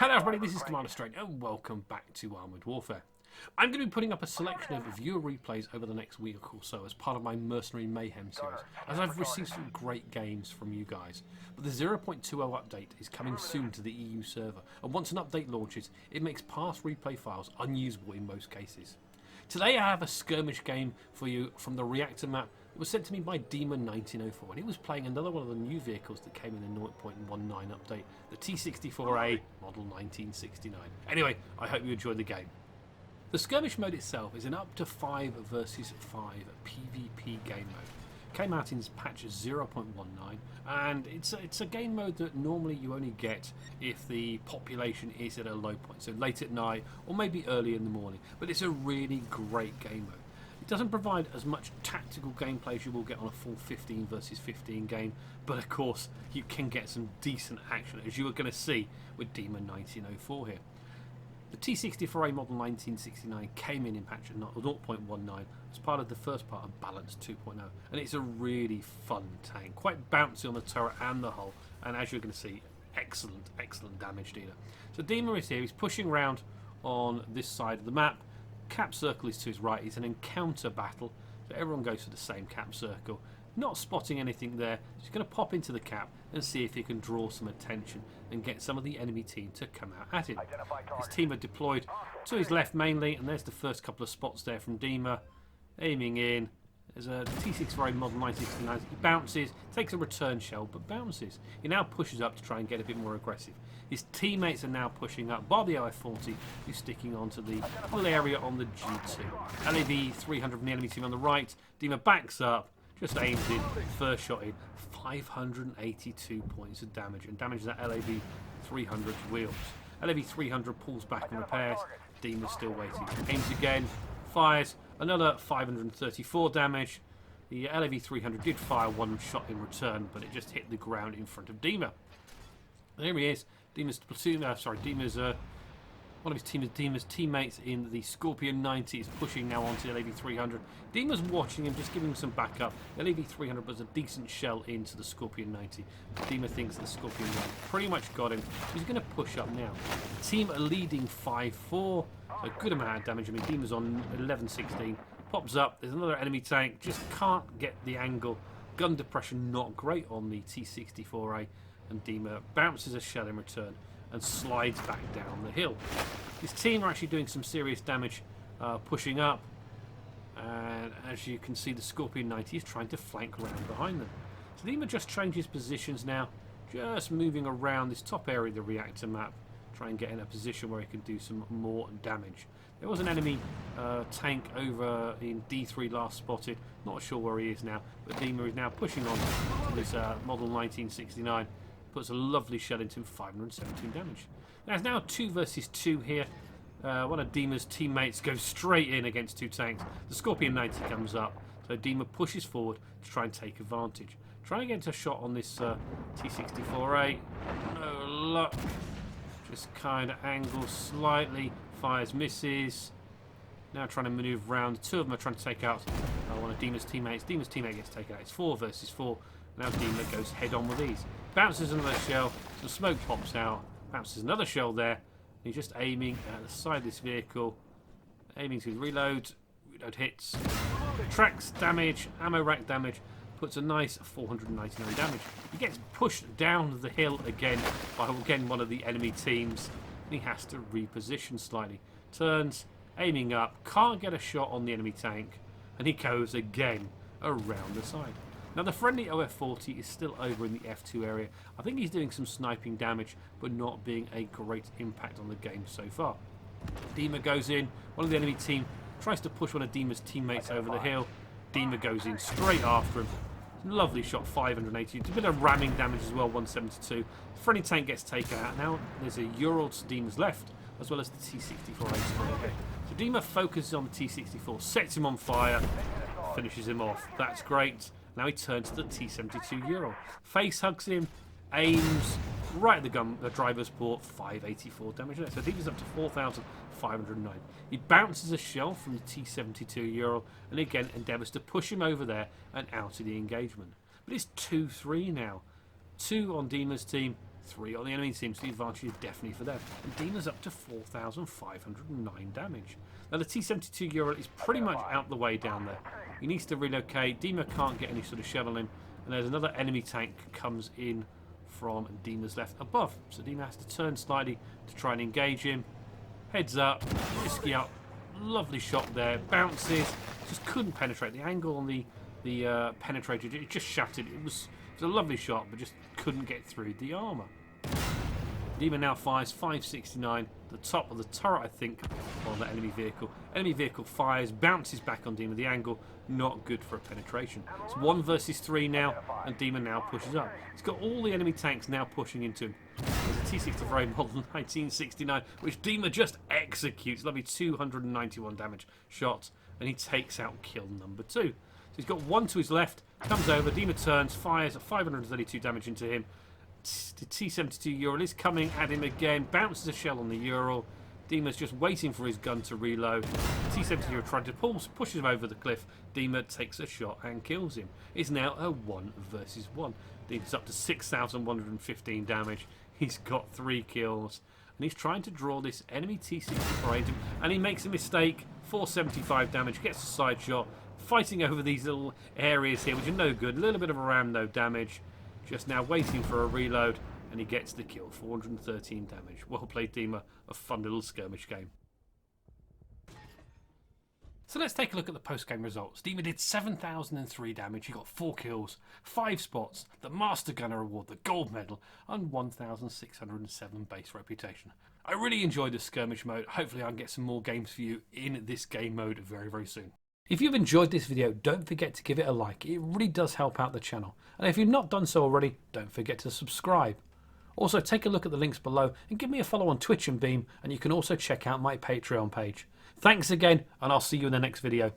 Hello everybody, this is Commander Strange and welcome back to Armoured Warfare. I'm going to be putting up a selection of viewer replays over the next week or so as part of my Mercenary Mayhem series, as I've received some great games from you guys. But the 0.20 update is coming soon to the EU server, and once an update launches, it makes past replay files unusable in most cases. Today I have a skirmish game for you from the Reactor Map. It was sent to me by Dema1904, and he was playing another one of the new vehicles that came in the 0.19 update, the T-64A model 1969. Anyway, I hope you enjoyed the game. The Skirmish Mode itself is an up to 5 versus 5 PvP game mode. Came out in patch 0.19, and it's a game mode that normally you only get if the population is at a low point, so late at night or maybe early in the morning. But it's a really great game mode. It doesn't provide as much tactical gameplay as you will get on a full 15 versus 15 game, but of course you can get some decent action, as you are going to see with Dema1904 here. The T-64A model 1969 came in patch 0.19 as part of the first part of Balance 2.0, and it's a really fun tank, quite bouncy on the turret and the hull, and as you're going to see, excellent damage dealer. So Dema is here, he's pushing around on this side of the map. Cap circle is to his right. It's an encounter battle, so everyone goes to the same cap circle. Not spotting anything there, he's going to pop into the cap and see if he can draw some attention and get some of the enemy team to come out at him. His team are deployed to his left mainly, and there's the first couple of spots there from Dema. Aiming in. There's a T-64A model 1969. He bounces, takes a return shell, but bounces. He now pushes up to try and get a bit more aggressive. His teammates are now pushing up. Bar the OF-40, who's sticking onto the little area on the G2. LAV 300 from the enemy team on the right. Dema backs up, just aims in, first shot in. 582 points of damage, and damages that LAV 300's wheels. LAV 300 pulls back and repairs. Dema's still waiting. Aims again, fires. Another 534 damage. The LAV 300 did fire one shot in return, but it just hit the ground in front of Dema. There he is. Dema's platoon. Dema's one of Dema's teammates in the Scorpion 90 is pushing now onto the LAV 300. Dema's watching him, just giving him some backup. The LAV 300 was a decent shell into the Scorpion 90. Dema thinks the Scorpion 90 pretty much got him. He's going to push up now. The team are leading 5-4. A good amount of damage. I mean, Dema's on 11-16. Pops up. There's another enemy tank. Just can't get the angle. Gun depression not great on the T-64A. And Dema bounces a shell in return and slides back down the hill. His team are actually doing some serious damage, pushing up. And as you can see, the Scorpion 90 is trying to flank around behind them. So Dema just changes positions now. Just moving around this top area of the reactor map. Try and get in a position where he can do some more damage. There was an enemy tank over in D3 last spotted. Not sure where he is now, but Dema is now pushing on to this model 1969. Puts a lovely shell into him, 517 damage. Now it's now 2 versus 2 here. One of Dema's teammates goes straight in against two tanks. The Scorpion 90 comes up, so Dema pushes forward to try and take advantage. Trying to get a shot on this T-64A. No luck. Just kind of angles slightly, fires, misses. Now trying to manoeuvre around. Two of them are trying to take out one of Dema's teammates. Dema's teammate gets taken out. It's 4 versus 4. Now Dema goes head on with these. Bounces another shell. Some smoke pops out. Bounces another shell there. He's just aiming at the side of this vehicle. Aiming to reload. Reload hits. Tracks damage. Ammo rack damage. Puts a nice 499 damage. He gets pushed down the hill again by one of the enemy teams. And he has to reposition slightly. Turns, aiming up, can't get a shot on the enemy tank, and he goes again around the side. Now the friendly OF-40 is still over in the F2 area. I think he's doing some sniping damage, but not being a great impact on the game so far. Dema goes in, one of the enemy team tries to push one of Dema's teammates over the hill. Dema goes in straight after him. Lovely shot, 580. It's a bit of ramming damage as well, 172. The friendly tank gets taken out. Now there's a Ural to Dema's left, as well as the T-64A squad ahead. So Dema focuses on the T-64, sets him on fire, finishes him off. That's great. Now he turns to the T-72 Ural. Face hugs him, aims right at the driver's port, 584 damage there. So Dema's up to 4,509. He bounces a shell from the T-72 Ural and again endeavours to push him over there and out of the engagement. But it's 2-3 now. 2 on Dema's team, 3 on the enemy team, so the advantage is definitely for them. And Dema's up to 4,509 damage. Now the T-72 Ural is pretty much out the way down there. He needs to relocate. Dema can't get any sort of shell on him. And there's another enemy tank comes in from Dema's left above. So Dema has to turn slightly to try and engage him. Heads up, risky up, lovely shot there. Bounces, just couldn't penetrate. The angle on the penetrator, it just shattered. It was a lovely shot, but just couldn't get through the armour. Dema now fires 569, the top of the turret, I think, on the enemy vehicle. Enemy vehicle fires, bounces back on Dema. The angle, not good for a penetration. It's 1 versus 3 now, and Dema now pushes up. He's got all the enemy tanks now pushing into him. There's a T-64A mod 1969, which Dema just executes. Lovely 291 damage shots, and he takes out kill number 2. So he's got 1 to his left, comes over, Dema turns, fires 532 damage into him. The T-72 Ural is coming at him again, bounces a shell on the Ural. Dema's just waiting for his gun to reload. T-72 Ural trying to pushes him over the cliff. Dema takes a shot and kills him. It's now a 1 versus 1. Dema's up to 6,115 damage. He's got 3 kills. And he's trying to draw this enemy T-64A into him. And he makes a mistake. 475 damage, gets a side shot. Fighting over these little areas here, which are no good. A little bit of a ram, no damage. Just now waiting for a reload, and he gets the kill. 413 damage. Well played, Dema. A fun little skirmish game. So let's take a look at the post-game results. Dema did 7,003 damage. He got 4 kills, 5 spots, the Master Gunner Award, the Gold Medal, and 1,607 base reputation. I really enjoyed the skirmish mode. Hopefully I can get some more games for you in this game mode very, very soon. If you've enjoyed this video, don't forget to give it a like. It really does help out the channel. And if you've not done so already, don't forget to subscribe. Also, take a look at the links below and give me a follow on Twitch and Beam, and you can also check out my Patreon page. Thanks again, and I'll see you in the next video.